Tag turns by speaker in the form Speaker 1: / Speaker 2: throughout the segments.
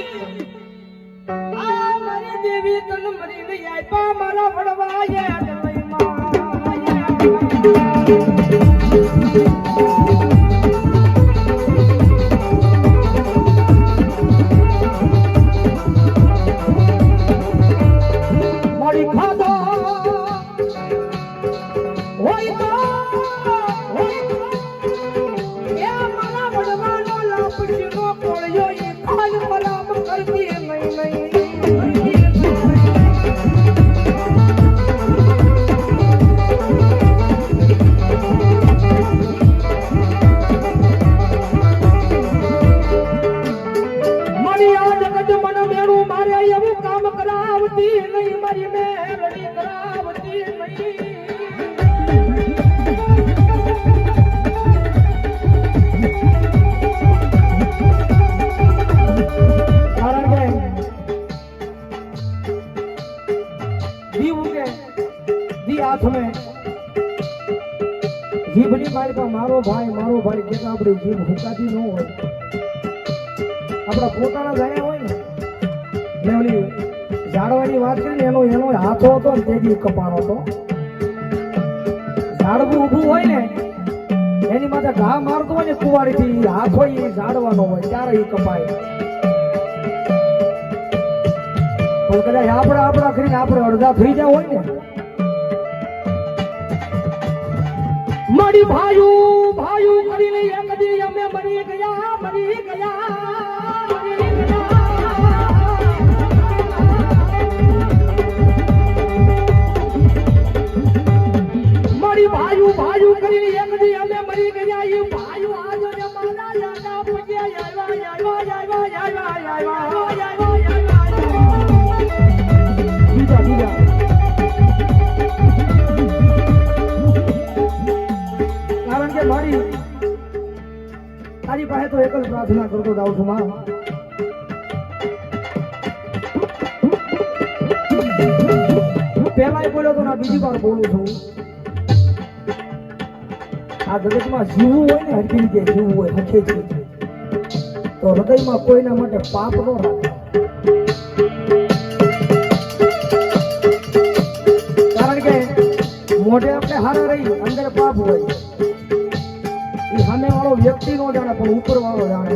Speaker 1: આ મારી દેવી તન મરી નહીં આપ્યા મારા વડવાએ મારો ભાઈ જે આપણે જીભ હુકાતી ન હોય આપણા પોતાના જાણ્યા હોય ને મેં ઓલી ઝાડવાની વાત કરી એનો હાથો હતો ને તેથી કપાણો હતો ઝાડવું ઊભું હોય ને એની માથે ઘા મારતો હોય ને કુવાડીથી હાથો એ ઝાડવાનો હોય ત્યારે એ કપાય પણ કદાચ આપણા કરીને આપણે અડધા થઈ જાય હોય ને મરી ભાયું કરીને એક દી અમે મરી ગયા મરી ભાયું કરીને એક દી અમે મરી ગયા એ ભાયું આજો ને મારા યાદા પૂજ્યા તારી પાસે તો એક જ પ્રાર્થના કરતો જાઉં છું માં પહેલા બોલ્યો તો ના બીજી વાર બોલું છું આ જગતમાં જીવવું હોય ને હરકી રીતે જીવવું હોય હખેથી તો હૃદયમાં કોઈના માટે પાપ ન રાખે કારણ કે મોઢે આપણે હારા રહી અંદર પાપ હોય સામે વાળો વ્યક્તિ નો જાણે પણ ઉપર વાળો જાણે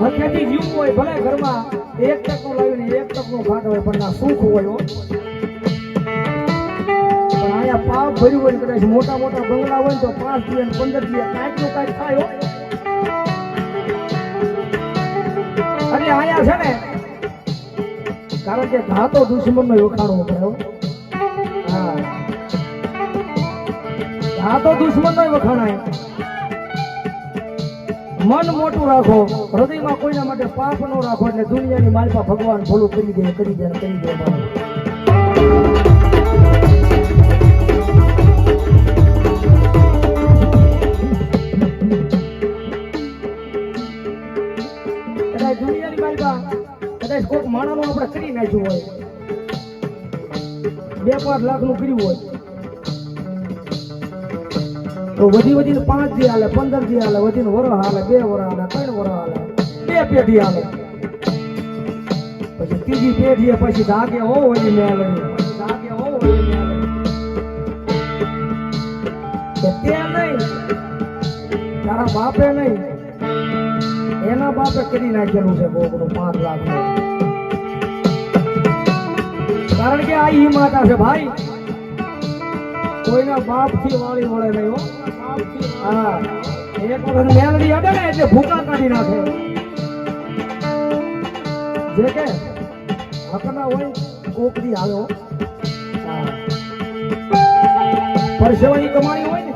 Speaker 1: હકેથી જીવવું હોય ભલે ઘરમાં એક ટકનો લાવીને એક ટકનો ઘાટ હોય પણ ના સુખ હોય પણ અહીંયા પાપ ભર્યું હોય કદાચ મોટા બંગલા હોય તો 5 દિવસ 15 દિવસ કાંઈક નું કાંઈક થાય હોય અને અહીંયા છે ને કારણ કે ઘા તો દુશ્મનનો વખાણવો પડે આ તો દુશ્મન નો વખાણાય મન મોટું રાખો હૃદયમાં કોઈના માટે પાપ ન રાખો એટલે દુનિયાની માલપા ભગવાન ભલું કરી દે કદાચ દુનિયાની માલપા કદાચ કોઈક માણાનું આપણે કરી નાખ્યું હોય 2-5 લાખ નું કર્યું હોય તો વધીને 5 દી હાલે 15 દી હાલે વધીને વરસ હાલે 2 વરસ હાલે 3 વરસ હાલે 2 પેઢી હાલે પછી ત્રીજી પેઢીએ પછી ધાગે હો વળી મેળવી તે નહીં તારા બાપે નહીં એના બાપે કરી નાખેલું છે ગોગનું 5 લાખ કારણ કે આ ઈ માતા છે ભાઈ કોઈના બાપ થી વાળી વળે નહીં હો હા એક વખત મેલડી અડે ને એટલે ભૂકા કાઢી નાખે જે કે હકના હોય કોકરી આવે હો પરસેવાની કમાણી હોય ને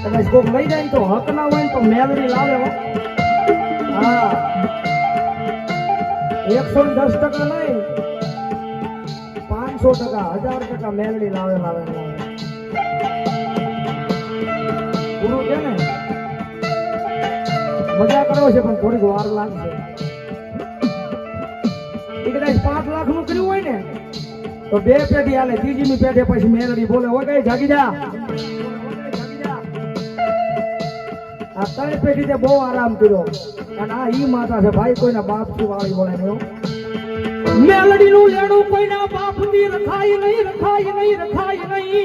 Speaker 1: કદાચ કોક લઈ જાય તો હક ના હોય તો મેલડી લાવે હો હા 110% નહીં 500%, 1000% મેલડી લાવે પૂરું છે ને મજા કરો છે પણ થોડીક વાર લાગશે એ કદાચ 5 લાખ નું કર્યું હોય ને તો 2 પેઢી હાલે ત્રીજી ની પેઢે પછી મેલડી બોલે હોય કઈ જાગી જા આ ત્રણ પેઢી બહુ આરામ કર્યો અને આ ઈ માતા છે ભાઈ, કોઈના બાપ થી વાળી બોલાય નહીં. મેલડી નું લેણું કોઈના બાપ થી રખાય નહીં, રખાય નહીં, રખાય નહીં.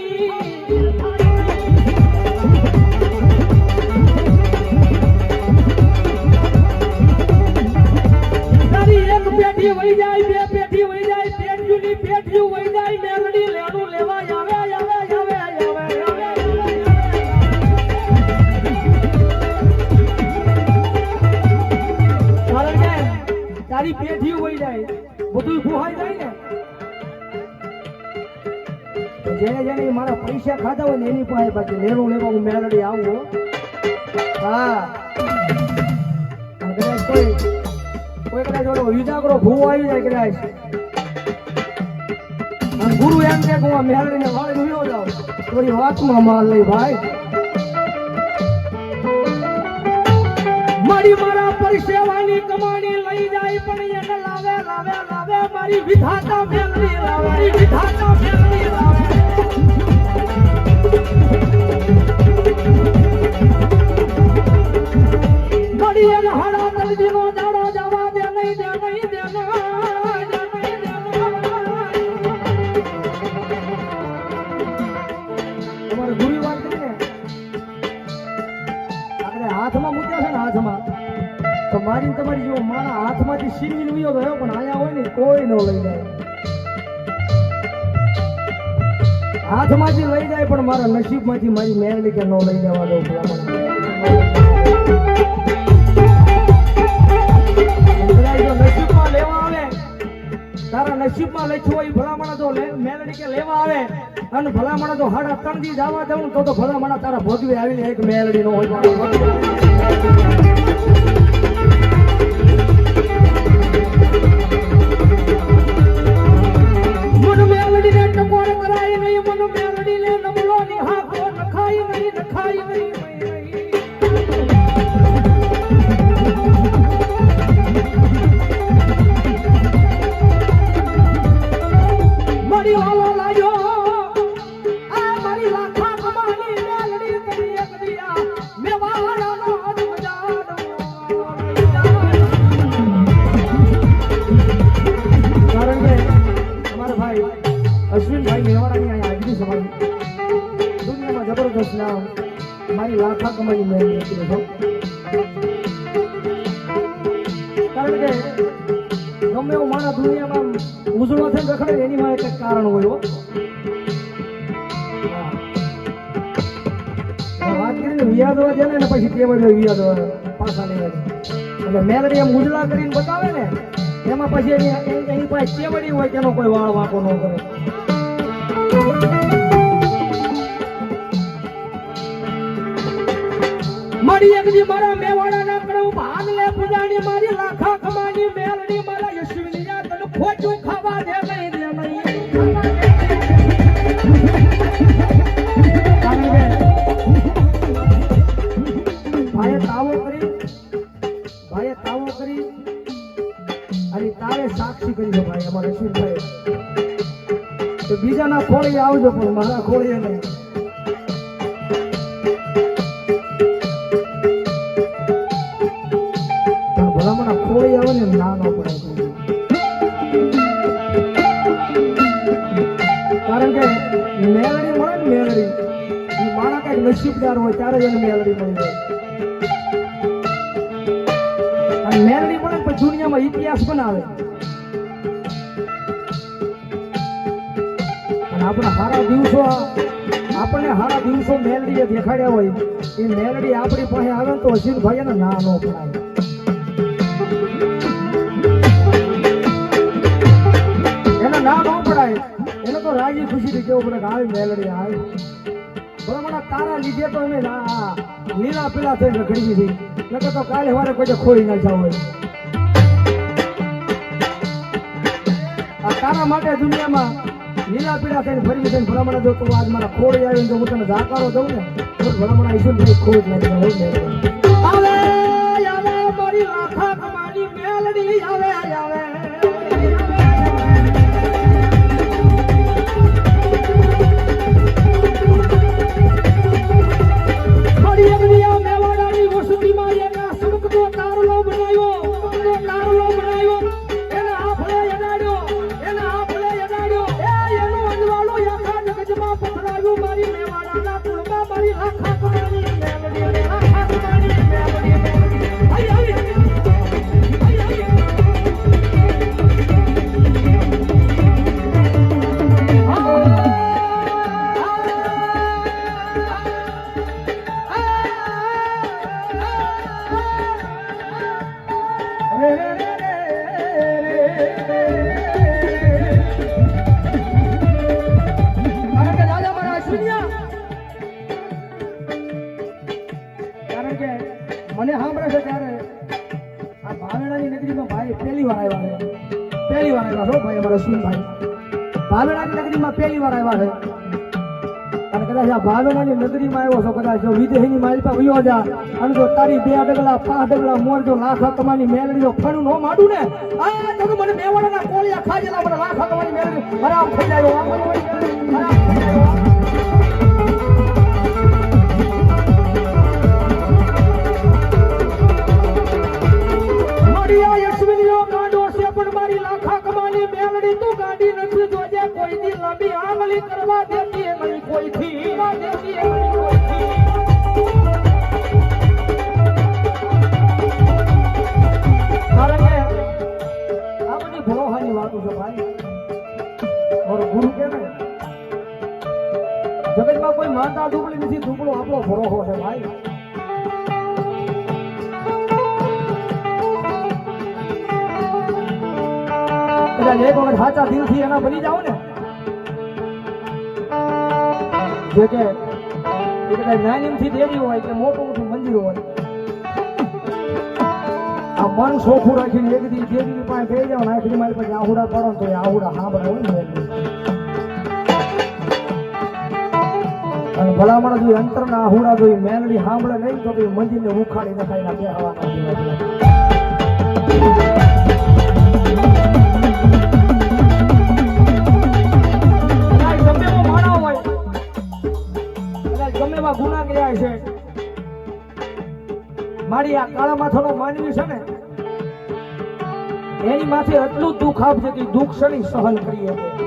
Speaker 1: તારી એક પેઢી વહી જાય, બે પેઢી વહી જાય, પેઢીની પેઢી વહી જાય, મેલડી લેણું લેવા આવે, આવે, આવે, આવે, આવે. કારણ કે તારી પેઢી વહી જાય, બધું ભૂહાઈ જાય ને. જેને જેને મારા પૈસા ખાધા હોય ને એની પાસે બાકી લેણું લેવા હું મેલડી આવું. હા, કદાચ કોઈ કદાચ ઓલો વિજાગરો ભૂવો આવી જાય કદાચ, અને ગુરુ એમ કે હું આ મેલડીને વાળી વીયો જાઉં, થોડી વાતમાં માલ લઈ ભાઈ. મારી મારા પરસેવાની કમાણી લઈ જાય પણ એને લાવે, લાવે, લાવે મારી વિધાતા મેલડી લાવે, મારી વિધાતા મેલડી લાવે. મારી એને હાડા તલજીનો દાડો જવા દે નહીં, દે નહીં, દે નહીં. તમારે ગુરુ વાત કરીને આપણે હાથમાં મૂક્યા છે ને, હાથમાં તો મારી તમારી જેવો મારા હાથમાંથી છીનવીને ઉયો ગયો, પણ આયા હોય ને કોઈ ન લઈ જાય. હાથમાંથી લઈ જાય પણ મારા નસીબમાંથી મારી મેલડી કે ન લઈ જવા દઉં. નસીબમાં લેવા આવે, તારા નસીબમાં લખ્યું હોય ભલામણા તો મેલડી કે લેવા આવે, અને ભલામણા તો હાડા તણજી જવા દઉં તો ભલામણા તારા ભોગવે આવીને એક મેલડી નો હોય. મન મેલડી ને ટકોર કરાય નહીં, મન મેલડી ને નમલો નિહાકો નખાય નહીં, નખાય નહીં. મારી વાલો લાયો આ મારી લાખા કમાની મેલડી કરી એક દિયા મેવાડાનો અજમજાડ. કારણ કે અમારા ભાઈ અશ્વિનભાઈ મેવાડાની અહીંયા હાજરી છે. મારી દુનિયામાં જબરદસ્ત નામ મારી લાખા કમાની મેલડી કરી છે. કારણ કે ગમે એવું માણસ દુનિયામાં ઉજળો થઈને રખડે એની માં એક કારણ હોય. વાત કરીને વિયાદવા છે ને પછી કેવડ વિયાદવા પાછા લેવા છે. એટલે મેલડી એમ ઉજળા કરીને બતાવે ને એમાં પછી એની પાસે કેવડી હોય તેનો કોઈ વાળ વાંકો ન કરે. મારી એક દી મારા મેવાડા ના કરું ભાન લે પૂજાની મારી લાખા કમાની મેલડી મારા યશવિનિયા તને ખોટું ખાવા દે નહીં, દે નહીં. ભાઈએ તાવો કરી અને તારે સાક્ષી કરી છે ભાઈ અમારે યશવિનભાઈ. તો બીજાના ખોળી આવજો પણ મારા ખોળીએ નહીં. ભલામણા ખોળી આવે ને ના ન પડે. કારણ કે મેલડી મળે ને મેલડી એ માણા કઈક નસીબદાર હોય ત્યારે જ એને મેલડી મળી જાય. અને મેલડી મળે ને પછી દુનિયામાં ઇતિહાસ બનાવે. અને આપણે સારા દિવસો મેલડીએ દેખાડ્યા હોય એ મેલડી આપણી પાસે આવે ને તો અશ્વિનભાઈ એને ના ન પડાય. ના ન પડાય એને તો રાજી ખુશી કેવું પડે કે આવી મેલડી આવી. બરાબર તારા લીધે તો અમે લીલા પીલા થઈને રખડી દીધી, નકર તો કાલે સવારે કોઈ ખોઈ નાખ્યા હોય. આ તારા માટે દુનિયામાં લીલા પીલા થઈને ફરી થઈને ભલામણા જો તું આજ મારા ખોડી આવીને તો હું તને જાકારો દઉં ને તો ભલામણા ઈશ્વર ભાઈ ખોજ નાખી આવે મારી લાખા કમાની મેલડી આવે. મેવાડાની વસ્તુ આવ્યો એના આફળે અડાડ્યો એના આફળે અડાડ્યો એનું અજવાળું આખા જગતમાં પથરાયું મારી મેવાડાના કુળમાં મારી લાખા કમાણી મેલડી લાખા કમાણી મેલડી આઈ આઈ મને સાંભળે છે ત્યારે આ ભાવેણાની નગરીમાં ભાઈ પહેલી વાર આવ્યા છે હો ભાઈ અમારા અશ્વિનભાઈ ભાવેણાની નગરીમાં પહેલી વાર આવ્યા છે અને કદાચ આ ભાવેણાની નગરીમાં આવ્યો છો કદાચ જો વિદેહીની માલિકા વયો જા અને જો તારી 2 ડગલા 5 ડગલા મોર જો લાખ કમાની મેલડીઓ ફણું નો માડું ને આ તો મને મેવાડાના કોળિયા ખાજેલા મને લાખ કમાની મેલડી ખરાબ થઈ જાય ખરાબ થઈ જાય કરવા દેતી નહીં કોઈ થી ના દેતી નહીં કોઈ થી કારણ કે આ બધી ભરોહાની વાતો છે ભાઈ ઓર ગુરુ કે ને જગતમાં કોઈ માનતા દુબળી નથી દુબળો આપણો ભરોહો છે ભાઈ કદાચ એક વખત સાચા દિલથી એના બની જાવ ને જે કે નાનીમથી દેવી હોય કે મોટું મોટું મંદિર હોય આ મન સોખું રાખીને એક દી દેવીની પાસે બે જાવ ને આખરી મારી પાસે આહુડા પડો તો એ આહુડા સાંભળે હોય ને અને ભલામણ જો અંતરના આહુડા જો મેલડી સાંભળે નહીં તો મંદિરને ઉખાડી નખાઈ ના બે હવાના ગુના કર્યા છે મારી આ કાળા માથાનો માનવી છે ને એની માથે એટલું દુઃખ આપશે કે દુઃખ સણી સહન કરી શકે